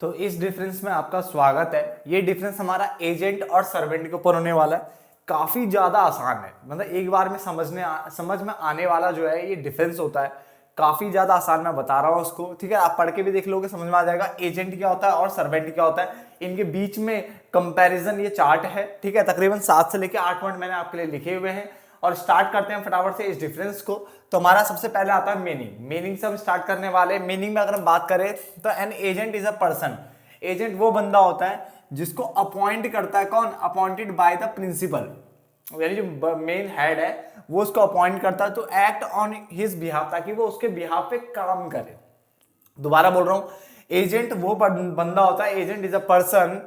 तो इस डिफरेंस में आपका स्वागत है। ये डिफरेंस हमारा एजेंट और सर्वेंट के ऊपर होने वाला है। काफी ज्यादा आसान है, मतलब एक बार में समझ में आने वाला जो है ये डिफरेंस होता है। काफी ज्यादा आसान मैं बता रहा हूँ उसको, ठीक है। आप पढ़ के भी देख लोगे, समझ में आ जाएगा एजेंट क्या होता है और सर्वेंट क्या होता है। इनके बीच में कंपैरिजन ये चार्ट है, ठीक है। तकरीबन 7 से लेकर 8 पॉइंट मैंने आपके लिए लिखे हुए हैं और स्टार्ट करते हैं फटाफट से इस डिफरेंस को। तो हमारा सबसे पहले आता है मीनिंग से हम स्टार्ट करने वाले। मीनिंग में अगर हम बात करें तो an agent is a person. Agent वो बंदा होता है जिसको अपॉइंट करता है कौन? अपॉइंटेड बाय द प्रिंसिपल, यानी जो मेन हेड है वो उसको अपॉइंट करता है to act on his behalf, ताकि वो उसके बिहाफ पे काम करे। दोबारा बोल रहा हूं, एजेंट वो बंदा होता है, agent is a person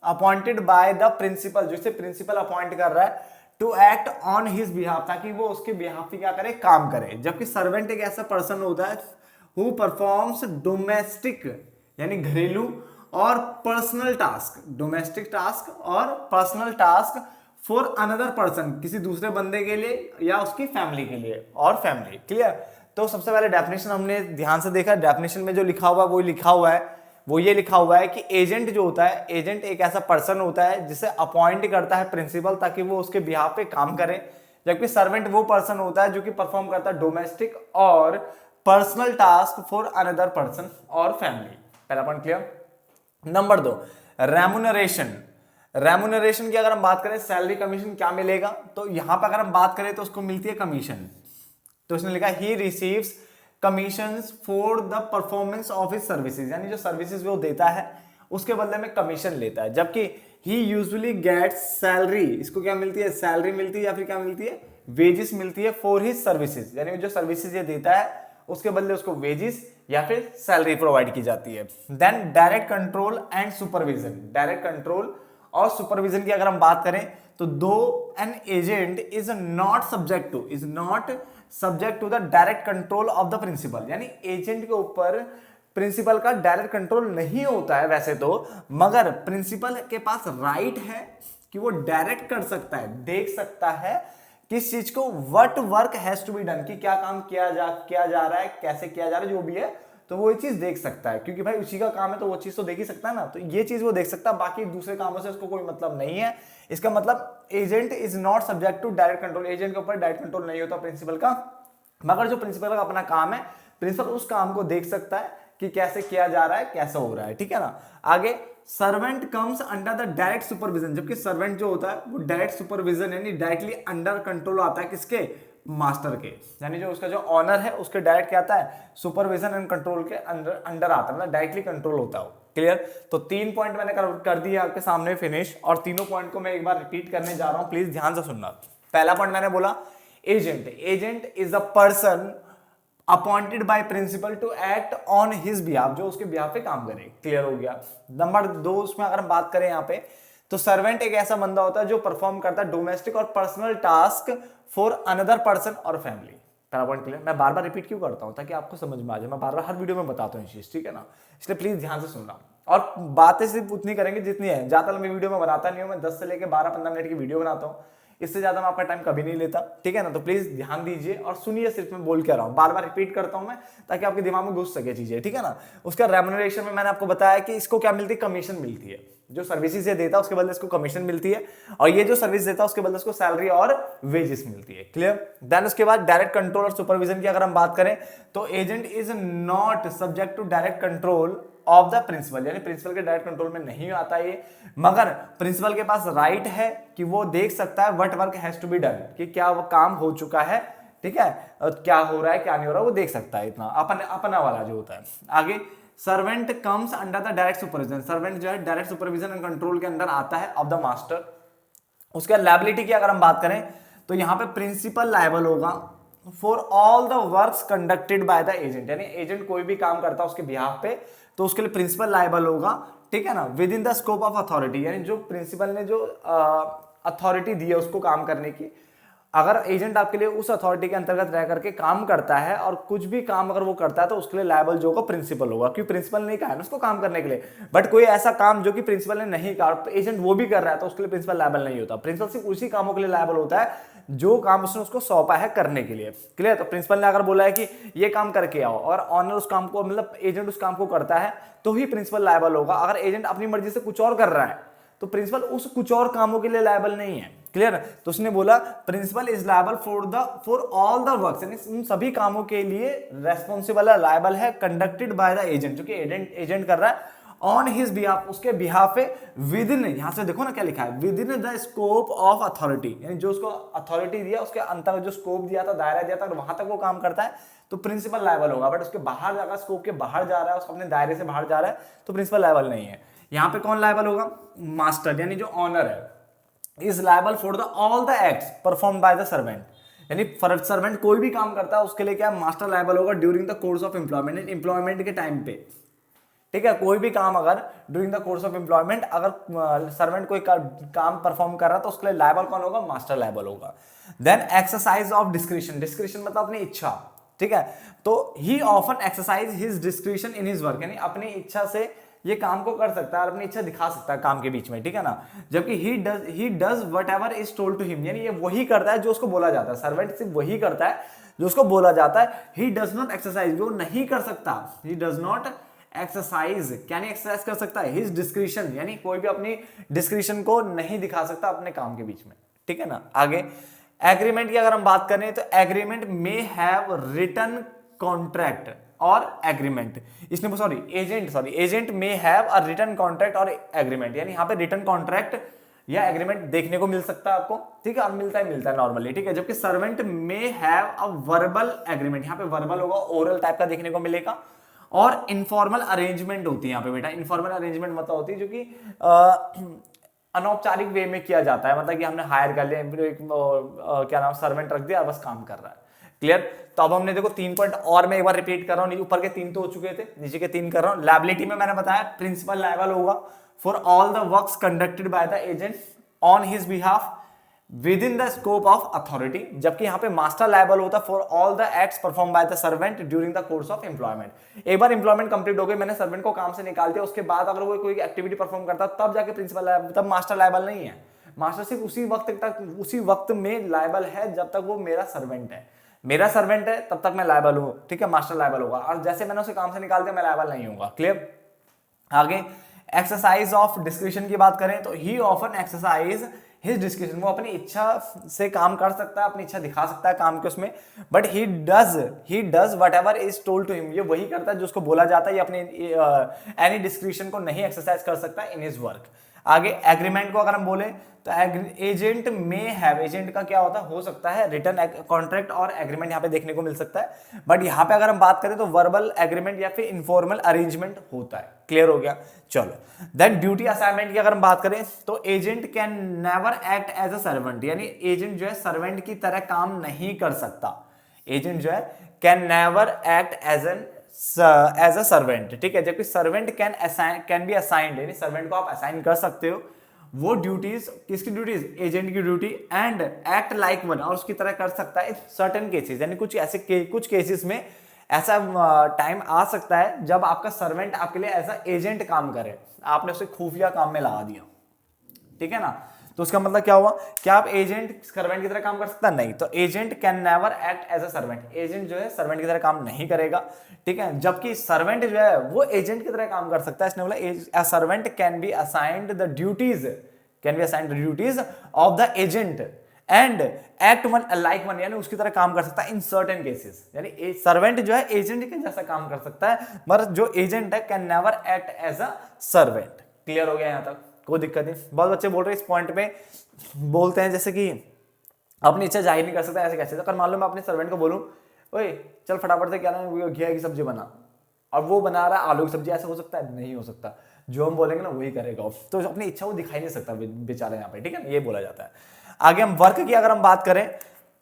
appointed by the principal, जिसे प्रिंसिपल अपॉइंट कर रहा है to act on his behalf, ताकि वो उसके बिहाफ पे क्या करे? काम करे। जबकि सर्वेंट एक ऐसा पर्सन होता है हु परफॉर्म्स डोमेस्टिक, यानी घरेलू और पर्सनल टास्क, डोमेस्टिक टास्क और personal task for another person, किसी दूसरे बंदे के लिए या उसकी फैमिली के लिए और फैमिली। क्लियर? तो सबसे पहले डेफिनेशन हमने ध्यान से देखा। डेफिनेशन में जो लिखा हुआ है वो लिखा हुआ है, वो ये लिखा हुआ है कि एजेंट जो होता है, एजेंट एक ऐसा पर्सन होता है जिसे अपॉइंट करता है प्रिंसिपल ताकि वो उसके बिहाफ पे काम करे। जबकि सर्वेंट वो पर्सन होता है जो कि परफॉर्म करता है डोमेस्टिक और personal task for another person और फैमिली। पहला point clear. Number 2, remuneration. Remuneration की अगर हम बात करें, सैलरी कमीशन क्या मिलेगा, तो यहां पर अगर हम बात करें तो उसको मिलती है कमीशन। तो उसने लिखा he receives commissions for the performance of his services, यानी जो सर्विसेज वो देता है उसके बदले में कमीशन लेता है। जबकि ही यूजुअली गेट्स सैलरी, इसको क्या मिलती है? सैलरी मिलती है या फिर क्या मिलती है? वेजेस मिलती है फॉर हिज सर्विसेज, यानी जो सर्विसेज ये देता है उसके बदले उसको वेजेस या फिर सैलरी प्रोवाइड की जाती है। Then direct control and supervision. Direct control और सुपरविजन की अगर हम बात करें तो दो an agent is not subject to the direct control of the principal, यानी एजेंट के ऊपर प्रिंसिपल का डायरेक्ट कंट्रोल नहीं होता है वैसे तो, मगर प्रिंसिपल के पास राइट है कि वो डायरेक्ट कर सकता है, देख सकता है किस चीज को, what work has to be done, कि क्या काम किया जा रहा है, कैसे किया जा रहा है, जो भी है तो वो ये चीज देख सकता है, क्योंकि भाई उसी का काम है तो वो चीज तो देख ही सकता है ना। तो ये चीज वो देख सकता है, बाकी दूसरे कामों से उसको कोई मतलब नहीं है। इसका मतलब agent is not subject to direct control, agent के ऊपर डायरेक्ट कंट्रोल नहीं होता प्रिंसिपल का, मगर जो प्रिंसिपल का अपना काम है, प्रिंसिपल उस काम को देख सकता है कि कैसे किया जा रहा है, कैसे हो रहा है, ठीक है ना। आगे, servant comes under the direct supervision. जबकि सर्वेंट जो होता है वो डायरेक्ट सुपरविजन यानी डायरेक्टली अंडर कंट्रोल आता है किसके? मास्टर के, यानी जो उसका जो ऑनर है उसके डायरेक्ट क्या आता है? सुपरविजन एंड कंट्रोल के अंडर आता है, मतलब डायरेक्टली कंट्रोल होता है। क्लियर? तो 3 पॉइंट मैंने कर दिए आपके सामने फिनिश, और तीनों पॉइंट को मैं एक बार रिपीट करने जा रहा हूं, प्लीज ध्यान से सुनना। पहला पॉइंट मैंने बोला agent is a person appointed by principal to act on his behalf, जो उसके बिहाफ पे काम करे। क्लियर हो गया? नंबर 2, उसमें अगर हम बात करें यहाँ पे, तो सर्वेंट एक ऐसा बंदा होता है जो परफॉर्म करता है डोमेस्टिक और personal task for another person और फैमिली। पहला पॉइंट क्लियर? मैं बार बार रिपीट क्यों करता हूं? ताकि आपको समझ में आ जाए। मैं बार बार हर वीडियो में बताता हूँ चीज, ठीक है ना, इसलिए प्लीज ध्यान से सुनना। और बातें सिर्फ उतनी करेंगे जितनी है, ज्यादा लंबी वीडियो में बनाता नहीं हूं मैं, 10 से लेकर 12-15 मिनट की वीडियो बनाता हूँ, इससे ज्यादा मैं आपका टाइम कभी नहीं लेता, ठीक है ना। तो प्लीज ध्यान दीजिए और सुनिए, सिर्फ मैं बोल क्या रहा हूं, बार बार रिपीट करता हूं मैं ताकि आपके दिमाग में घुस सके चीजें, ठीक है ना। उसका रेम्युनरेशन में मैंने आपको बताया कि इसको क्या मिलती है? कमीशन मिलती है। जो सर्विसेज ये देता है उसके बदले इसको कमीशन मिलती है, और ये जो सर्विस देता है उसके बदले इसको सैलरी और वेजेस मिलती है। क्लियर? देन उसके बाद डायरेक्ट कंट्रोल और सुपरविजन की अगर हम बात करें तो agent is not subject to direct control of the principal, यानी प्रिंसिपल के डायरेक्ट कंट्रोल में नहीं आता ये, मगर प्रिंसिपल के पास राइट है कि वो देख सकता है what work has to be done, कि क्या वो काम हो चुका है, ठीक है, क्या हो रहा है क्या नहीं हो रहा, वो देख सकता है। इतना अपना वाला जो होता है। आगे, servant comes under the direct supervision. Servant जो है डायरेक्ट सुपरविजन एंड कंट्रोल के अंदर आता है ऑफ द मास्टर। उसके लायबिलिटी की अगर हम बात करें तो यहां पे प्रिंसिपल लायबल होगा for all the works conducted by the agent, यानी एजेंट कोई भी काम करता है उसके बिहाफ पे तो उसके लिए प्रिंसिपल लायबल होगा, ठीक है ना, with in the scope of authority, यानी जो प्रिंसिपल ने जो अथॉरिटी दी है उसको काम करने की, अगर एजेंट आपके लिए उस अथॉरिटी के अंतर्गत रह करके काम करता है और कुछ भी काम अगर वो करता है तो उसके लिए लायबल जो होगा प्रिंसिपल होगा, क्योंकि प्रिंसिपल ने कहा है ना उसको काम करने के लिए। बट कोई ऐसा काम जो कि प्रिंसिपल ने नहीं कहा, एजेंट वो भी कर रहा है तो उसके लिए प्रिंसिपल लायबल नहीं होता। प्रिंसिपल सिर्फ उसी कामों के लिए लायबल होता है जो काम उसने उसको सौंपा है करने के लिए। क्लियर? तो प्रिंसिपल ने अगर बोला है कि ये काम करके आओ और ऑनर उस काम को मतलब एजेंट उस काम को करता है तो ही प्रिंसिपल लायबल होगा। अगर एजेंट अपनी मर्जी से कुछ और कर रहा है तो प्रिंसिपल उस कुछ और कामों के लिए लायबल नहीं है। क्लियर? तो उसने बोला principal is liable for all the works, यानी उन सभी कामों के लिए रेस्पॉन्सिबल है, लायबल है, कंडक्टेड बाय द एजेंट, जो कि एजेंट कर रहा है ऑन हिज बिहाफ, उसके बिहाफ पे, विद इन, यहां से देखो ना क्या लिखा है, with in the scope of authority, यानी जो उसको अथॉरिटी दिया उसके अंतर्गत जो स्कोप दिया था, दायरा दिया था, वहां तक वो काम करता है तो प्रिंसिपल लायबल होगा। बट उसके बाहर जाकर स्कोप के बाहर जा रहा है, उसको अपने दायरे से बाहर जा रहा है तो प्रिंसिपल लायबल नहीं है। यहाँ पे कौन लायबल होगा? मास्टर, यानी जो ऑनर है, is liable for the all the acts perform by the servant, यानी सर्वेंट कोई भी काम करता है उसके लिए क्या मास्टर लायबल होगा during the course of employment, employment के टाइम पे। ठीक है? कोई भी काम अगर during the course of employment अगर सर्वेंट कोई काम परफॉर्म कर रहा है तो उसके लिए लायबल कौन होगा? मास्टर लायबल होगा। Then exercise of discretion, discretion मतलब अपनी इच्छा। ठीक है? तो he often exercise his discretion in his work, यानी अपनी इच्छा से ये काम को कर सकता है और अपनी इच्छा दिखा सकता है काम के बीच में। ठीक है ना? जबकि he does whatever is told to him, यानी ये वही करता है जो उसको बोला जाता है। सर्वेंट सिर्फ वही करता है जो उसको बोला जाता है। ही डज नॉट एक्सरसाइज, वो नहीं कर सकता, ही डज नॉट एक्सरसाइज, क्या नहीं एक्सरसाइज कर सकता है? हिज डिस्क्रिशन, यानी कोई भी अपनी डिस्क्रिशन को नहीं दिखा सकता अपने काम के बीच में। ठीक है ना? आगे एग्रीमेंट की अगर हम बात करें तो agreement may have written contract और एग्रीमेंट, इसमें agent may have a written contract और एग्रीमेंट, यानी यहाँ पे रिटन कॉन्ट्रैक्ट या एग्रीमेंट देखने को मिल सकता है आपको। ठीक है? और मिलता है नॉर्मली। ठीक है? जबकि servant may have a verbal agreement, यहाँ पे वर्बल होगा, ओरल टाइप का देखने को मिलेगा। और इनफॉर्मल अरेंजमेंट होती है यहाँ पे बेटा। इनफॉर्मल अरेंजमेंट मतलब होती है जो कि अनौपचारिक वे में किया जाता है, मतलब कि हमने हायर कर लिया, क्या नाम, सर्वेंट रख दिया, बस काम कर रहा है। क्लियर? तो अब हमने देखो 3 पॉइंट और मैं एक बार रिपीट कर रहा हूँ, ऊपर के 3 तो हो चुके थे, नीचे के 3 कर रहा हूँ। लायबिलिटी में मैंने बताया प्रिंसिपल लायबल होगा for all the works conducted by the agent on his behalf with in the scope of authority, जबकि यहाँ पे मास्टर लायबल होता for all the acts perform by the servant during the course of employment. एक बार employment complete हो गई, मैंने servant को काम से निकाल दिया, उसके बाद अगर वो कोई एक्टिविटी परफॉर्म करता तब जाके प्रिंसिपल लायबल, तब मास्टर लायबल नहीं है। मास्टर सिर्फ उसी वक्त में लायबल है जब तक वो मेरा सर्वेंट है। मेरा सर्वेंट है तब तक मैं लायबल हूं। ठीक है? मास्टर लायबल होगा, और जैसे मैंने उसे काम से निकाल दिया मैं लायबल नहीं होगा। क्लियर? आगे एक्सरसाइज ऑफ डिस्क्रिशन की बात करें तो he often exercise his discretion, वो अपनी इच्छा से काम कर सकता है, अपनी इच्छा दिखा सकता है काम के उसमें। But he does whatever is told to him, ये वही करता है जो उसको बोला जाता है, ये अपनी एनी डिस्क्रिशन को नहीं एक्सरसाइज कर सकता इन हिज वर्क। आगे एग्रीमेंट को अगर हम बोले तो एजेंट में हैव, एजेंट का क्या होता है, हो सकता है रिटर्न कॉन्ट्रैक्ट और एग्रीमेंट यहाँ पे देखने को मिल सकता है। बट यहाँ पे अगर हम बात करें तो वर्बल एग्रीमेंट या फिर इनफॉर्मल अरेंजमेंट होता है। क्लियर हो गया? चलो देन ड्यूटी असाइनमेंट की अगर हम बात करें तो agent can never act as a servant, यानी एजेंट जो है सर्वेंट की तरह काम नहीं कर सकता। एजेंट जो है can never act as a servant. ठीक है? जबकि सर्वेंट कैन बी असाइंड, यानी सर्वेंट को आप असाइन कर सकते हो। वो ड्यूटीज, किसकी ड्यूटीज? एजेंट की duty, and act like one, और उसकी तरह कर सकता है सर्टेन केसेस, यानी कुछ केसेस में ऐसा टाइम आ सकता है जब आपका सर्वेंट आपके लिए ऐसा एजेंट काम करे, आपने उसे खुफिया काम में लगा दिया। ठीक है ना? तो उसका मतलब क्या हुआ? क्या आप एजेंट सर्वेंट की तरह काम कर सकता? नहीं। तो agent can never act as a servant, agent जो है सर्वेंट की तरह काम नहीं करेगा। ठीक है? जबकि सर्वेंट जो है वो एजेंट की तरह काम कर सकता है। इसने बोला servant can be assigned the duties of the agent and act one like one, यानी उसकी तरह काम कर सकता है इन सर्टेन केसेस, यानी सर्वेंट जो है एजेंट के जैसा काम कर सकता है, मगर जो एजेंट है can never act as a servant. Clear हो गया? यहां तक कोई दिक्कत नहीं? बहुत बच्चे बोल रहे हैं इस पॉइंट पे, बोलते हैं जैसे कि अपनी इच्छा जाहिर नहीं कर सकता, ऐसे कैसे? अगर मान लो मैं अपने सर्वेंट को बोलूं ओए चल फटाफट से क्या ना घिया की सब्जी बना, और वो बना रहा है आलू की सब्जी, ऐसा हो सकता है? नहीं हो सकता। जो हम बोलेंगे ना वही करेगा, तो अपनी इच्छा वो दिखाई नहीं सकता बेचारा यहाँ पे। ठीक है ना? ये बोला जाता है। आगे हम वर्क की अगर हम बात करें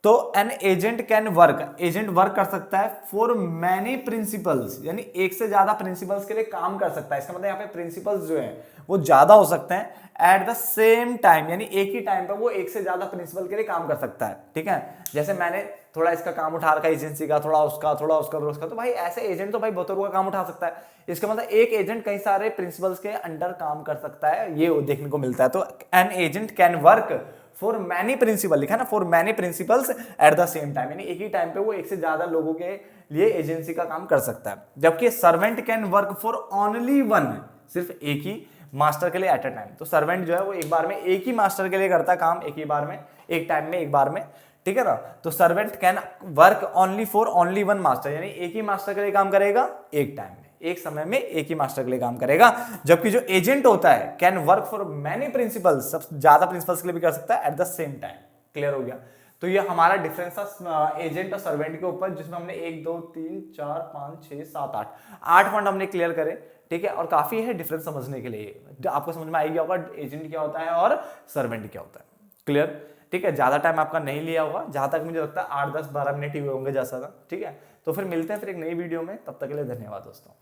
तो an agent can work, agent work कर सकता है फॉर मैनी प्रिंसिपल्स, यानी एक से ज्यादा प्रिंसिपल्स के लिए काम कर सकता है। इसका मतलब यहाँ पे प्रिंसिपल्स जो है वो ज्यादा हो सकते हैं एट द सेम टाइम, यानी एक ही टाइम पर वो एक से ज्यादा प्रिंसिपल के लिए काम कर सकता है। ठीक है? जैसे मैंने थोड़ा इसका काम उठा रखा है एजेंसी का, थोड़ा उसका, थोड़ा उसका, तो भाई ऐसे एजेंट तो भाई बहुतों का काम उठा सकता है। इसका मतलब एक एजेंट कई सारे प्रिंसिपल्स के अंडर काम कर सकता है, ये देखने को मिलता है। तो an agent can work for many principal, लिखा ना, for many principals at the same time, यानी एक ही टाइम पे वो एक से ज्यादा लोगों के लिए एजेंसी का काम कर सकता है। जबकि servant can work for only one, सिर्फ एक ही मास्टर के लिए एट अ टाइम। तो सर्वेंट जो है वो एक बार में एक ही मास्टर के लिए करता है काम, एक ही बार में, एक टाइम में, एक बार में, ठीक है ना। तो servant can work only for only one master, यानी एक ही मास्टर के लिए काम करेगा एक टाइम में, एक समय में एक ही मास्टर के लिए काम करेगा। जबकि जो एजेंट होता है can work for many principles, सब ज्यादा प्रिंसिपल्स के लिए भी कर सकता है eight the same time. Clear हो गया। तो ये हमारा डिफरेंस था एजेंट और सर्वेंट के ऊपर, जिसमें हमने 1 2 3 4 5 6 7 8 पॉइंट हमने क्लियर करे, ठीक है। और काफी है डिफरेंस समझने के लिए, आपको समझ में आ गया होगा एजेंट क्या होता है और सर्वेंट क्या होता है। क्लियर, ठीक है। ज्यादा टाइम आपका नहीं लिया होगा, जहां तक मुझे लगता है 8 10 12 मिनट ही हुए होंगे जैसा था, ठीक है। तो फिर मिलते हैं फिर एक नई वीडियो में, तब तक के लिए धन्यवाद दोस्तों।